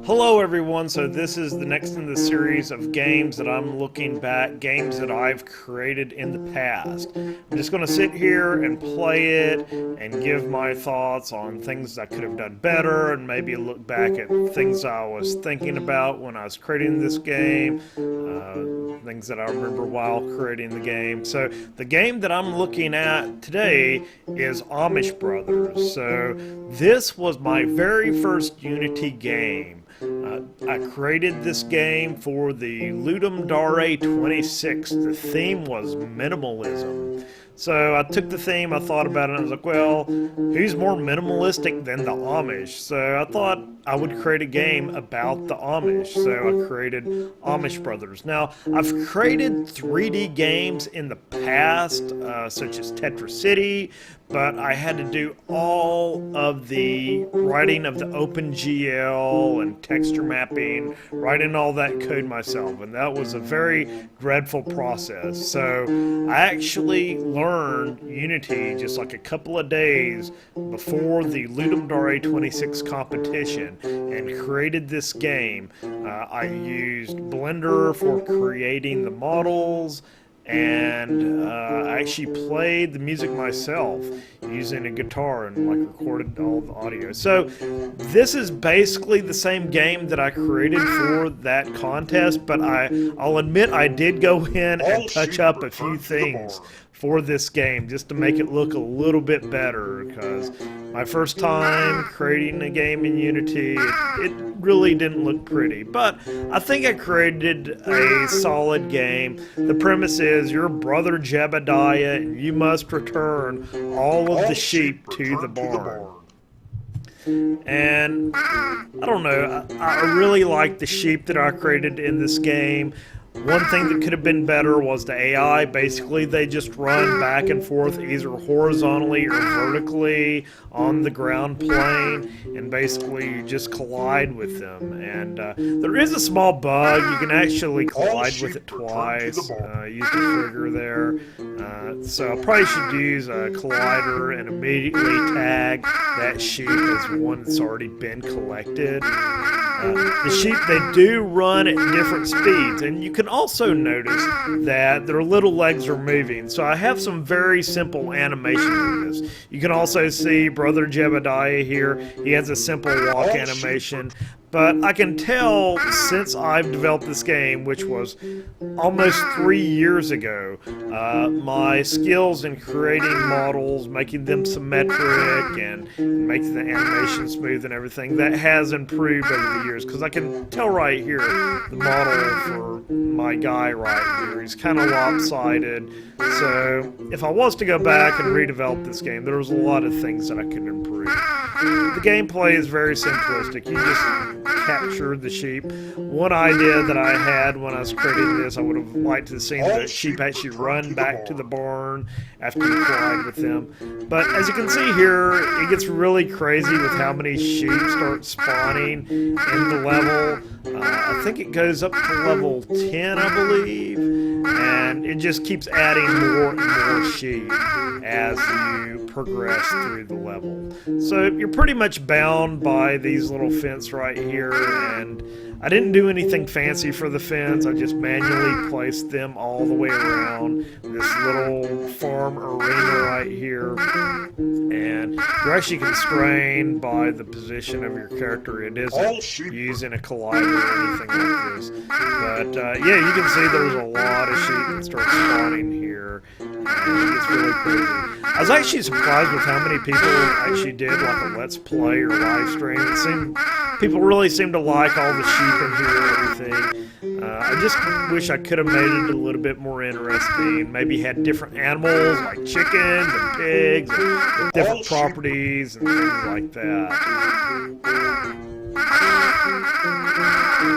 Hello everyone, so this is the next in the series of games that I'm looking back, games that I've created in the past. I'm just going to sit here and play it and give my thoughts on things I could have done better and maybe look back at things I was thinking about when I was creating this game, things that I remember while creating the game. So the game that I'm looking at today is Amish Brothers. So this was my very first Unity game. I created this game for the Ludum Dare 26. The theme was minimalism. So I took the theme, I thought about it, and I was like, well, who's more minimalistic than the Amish? So I thought I would create a game about the Amish. So I created Amish Brothers. Now, I've created 3D games in the past, such as Tetris City, but I had to do all of the writing of the OpenGL and texture mapping, writing all that code myself, and that was a very dreadful process. So I actually learned Unity just like a couple of days before the Ludum Dare 26 competition and created this game. I used Blender for creating the models, and I actually played the music myself using a guitar and like recorded all the audio. So this is basically the same game that I created for that contest, but I'll admit I did go in and touch up a few things for this game just to make it look a little bit better, because my first time creating a game in Unity, it really didn't look pretty. But I think I created a solid game. The premise is you're brother Jebediah and you must return all of the sheep to the barn. And I don't know, I really like the sheep that I created in this game. One thing that could have been better was the AI. Basically, they just run back and forth either horizontally or vertically on the ground plane, and basically you just collide with them. And there is a small bug. You can actually collide with it twice. Use the trigger there. So I probably should use a collider and immediately tag that sheep as one that's already been collected. The sheep, they do run at different speeds, and you can also notice that their little legs are moving. So I have some very simple animation for this. You can also see Brother Jebediah here. He has a simple walk animation. But I can tell since I've developed this game, which was almost 3 years ago, my skills in creating models, making them symmetric, and making the animation smooth and everything, that has improved over the years. Because I can tell right here, the model for my guy right here, he's kind of lopsided. So if I was to go back and redevelop this game, there was a lot of things that I could improve. The gameplay is very simplistic. You just capture the sheep. One idea that I had when I was creating this, I would have liked to have seen the sheep actually run back to the barn after you collide with them. But as you can see here, it gets really crazy with how many sheep start spawning in the level. I think it goes up to level 10, I believe, and it just keeps adding more and more sheep as you progress through the level. So you're pretty much bound by these little fence right here, and I didn't do anything fancy for the fence. I just manually placed them all the way around this little farm arena right here. And you're actually constrained by the position of your character. It isn't using a collider or anything like this. But yeah, you can see there's a lot of sheep that start spawning here. And it's really crazy. I was actually surprised with how many people actually did like a Let's Play or live stream. People really seem to like all the sheep in here and everything. I just wish I could have made it a little bit more interesting. Maybe had different animals like chickens and pigs with different properties and things like that.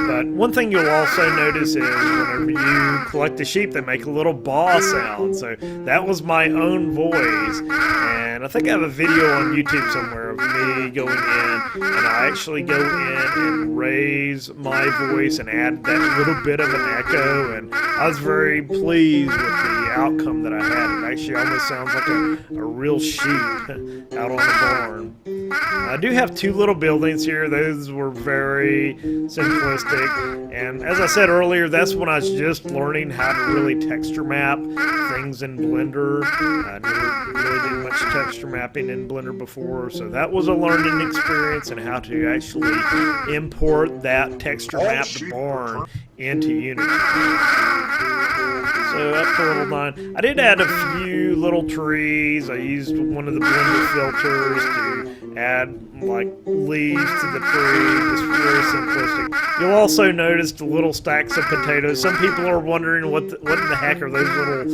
But one thing you'll also notice is whenever you collect a sheep, they make a little baa sound. So that was my own voice. And I think I have a video on YouTube somewhere of me going in, and I actually go in and raise my voice and add that little bit of an echo. And I was very pleased with the outcome that I had. It actually almost sounds like a real sheep out on the barn. I do have two little buildings here. Those were very simplistic, and as I said earlier, that's when I was just learning how to really texture map things in Blender. I never really did much texture mapping in Blender before, so that was a learning experience and how to actually import that texture mapped barn into Unity. So up to level 9. I did add a few little trees. I used one of the Blender filters to add like leaves to the tree, just very simplistic. You'll also notice the little stacks of potatoes. Some people are wondering what in the heck are those little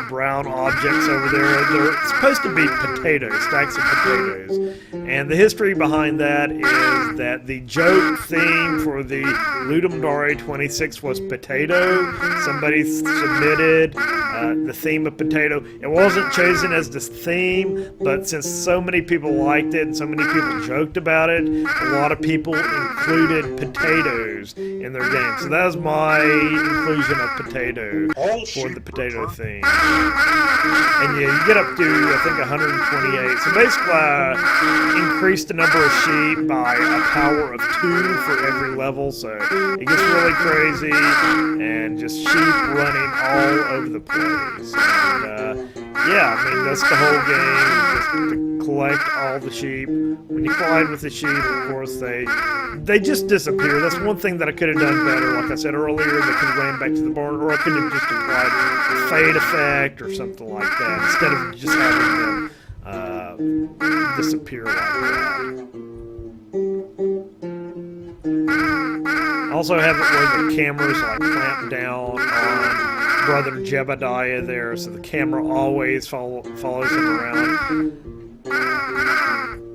brown objects over there. They're supposed to be potatoes, stacks of potatoes. And the history behind that is that the joke theme for the Ludum Dare 26 was potato. Somebody submitted the theme of potato. It wasn't chosen as the theme, but since so many people liked it and so many people joked about it, a lot of people included potatoes in their game. So that was my inclusion of potato for the potato theme. And yeah, you get up to, I think, 128. So basically, I increased the number of sheep by a power of 2 for every level. So it gets really crazy, and just sheep running all over the place. And yeah, I mean, that's the whole game, just to collect all the sheep. When you collide with the sheep, of course, they just disappear. That's one thing that I could have done better. Like I said earlier, they could have ran back to the barn, or I could have just applied a fade effect or something like that, instead of just having them disappear like that. I also have it where the camera's like clamped down on Brother Jebediah there, so the camera always follows him around.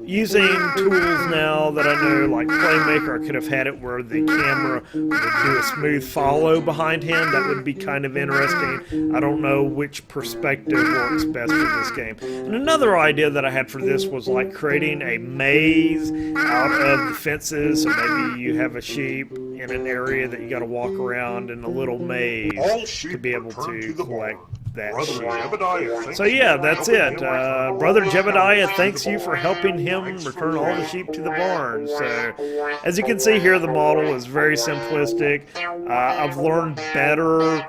Using tools now that I know, like Playmaker, I could have had it where the camera would do a smooth follow behind him. That would be kind of interesting. I don't know which perspective works best for this game. And another idea that I had for this was like creating a maze out of the fences. So maybe you have a sheep in an area that you got to walk around in a little maze to be able to collect that sheep. So yeah, that's it. Brother Jebediah thanks you for helping him return all the sheep to the barn. So as you can see here, the model is very simplistic. I've learned better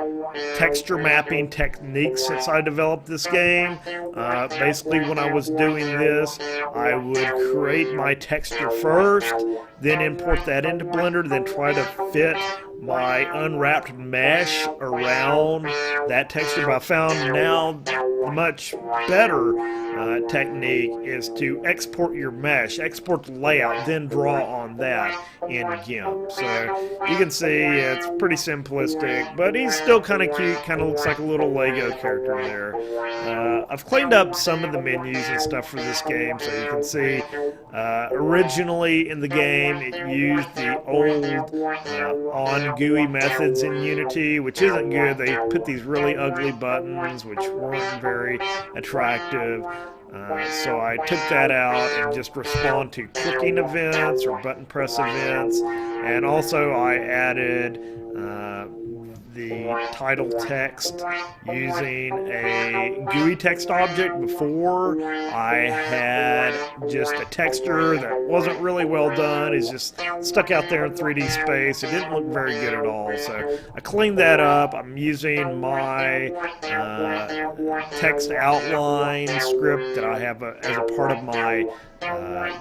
texture mapping techniques since I developed this game. Basically, when I was doing this, I would create my texture first, then import that into Blender, then try to fit my unwrapped mesh around that texture. But I found now a much better technique is to export your mesh, export the layout, then draw on that in GIMP. So you can see it's pretty simplistic, but he's still kind of cute, kind of looks like a little Lego character there. I've cleaned up some of the menus and stuff for this game, so you can see originally in the game it used the old on GUI methods in Unity, which isn't good. They put these really ugly buttons which weren't very attractive. So I took that out and just respond to clicking events or button press events, and also I added the title text using a GUI text object. Before, I had just a texture that wasn't really well done. It's just stuck out there in 3D space. It didn't look very good at all. So I cleaned that up. I'm using my text outline script that I have as a part of my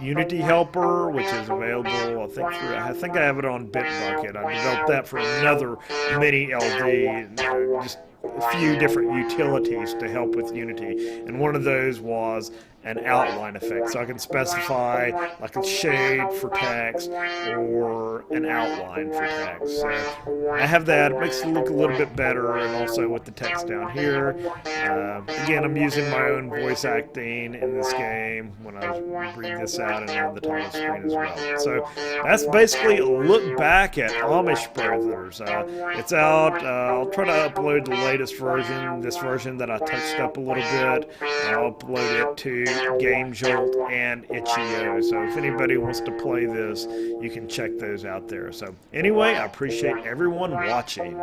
Unity helper, which is available, I think I have it on Bitbucket. I developed that for another mini LD, just a few different utilities to help with Unity, and one of those was an outline effect. So I can specify like a shade for text or an outline for text. So I have that. It makes it look a little bit better, and also with the text down here. Again, I'm using my own voice acting in this game when I read this out and on the title screen as well. So that's basically a look back at Amish Brothers. It's out. I'll try to upload the latest version, this version that I touched up a little bit. I'll upload it to Game Jolt and Itch.io. So if anybody wants to play this, you can check those out there. So anyway, I appreciate everyone watching.